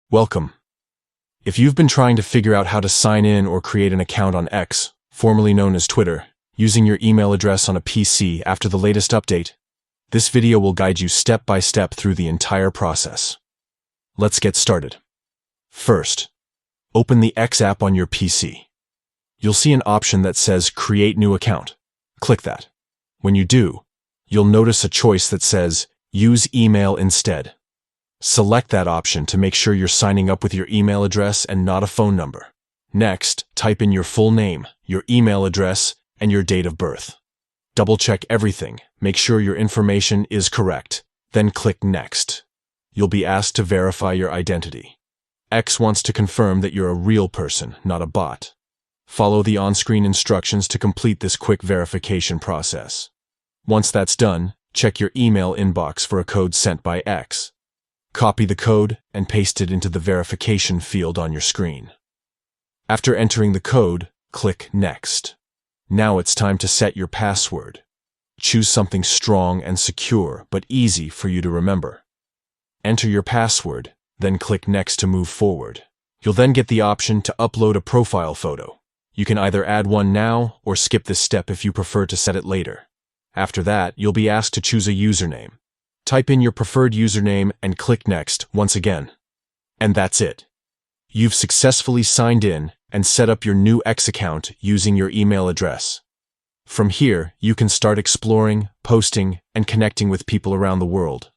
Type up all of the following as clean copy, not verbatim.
Welcome. If you've been trying to figure out how to sign in or create an account on X, formerly known as Twitter, using your email address on a PC after the latest update, this video will guide you step by step through the entire process. Let's get started. First, open the X app on your PC. You'll see an option that says Create New Account. Click that. When you do, you'll notice a choice that says Use Email Instead. Select that option to make sure you're signing up with your email address and not a phone number. Next, type in your full name, your email address, and your date of birth. Double-check everything, make sure your information is correct, then click Next. You'll be asked to verify your identity. X wants to confirm that you're a real person, not a bot. Follow the on-screen instructions to complete this quick verification process. Once that's done, check your email inbox for a code sent by X. Copy the code and paste it into the verification field on your screen. After entering the code, click Next. Now it's time to set your password. Choose something strong and secure, but easy for you to remember. Enter your password, then click Next to move forward. You'll then get the option to upload a profile photo. You can either add one now or skip this step if you prefer to set it later. After that, you'll be asked to choose a username. Type in your preferred username and click Next once again. And that's it. You've successfully signed in and set up your new X account using your email address. From here, you can start exploring, posting, and connecting with people around the world.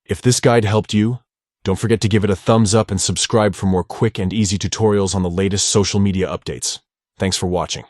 If this guide helped you, don't forget to give it a thumbs up and subscribe for more quick and easy tutorials on the latest social media updates. Thanks for watching.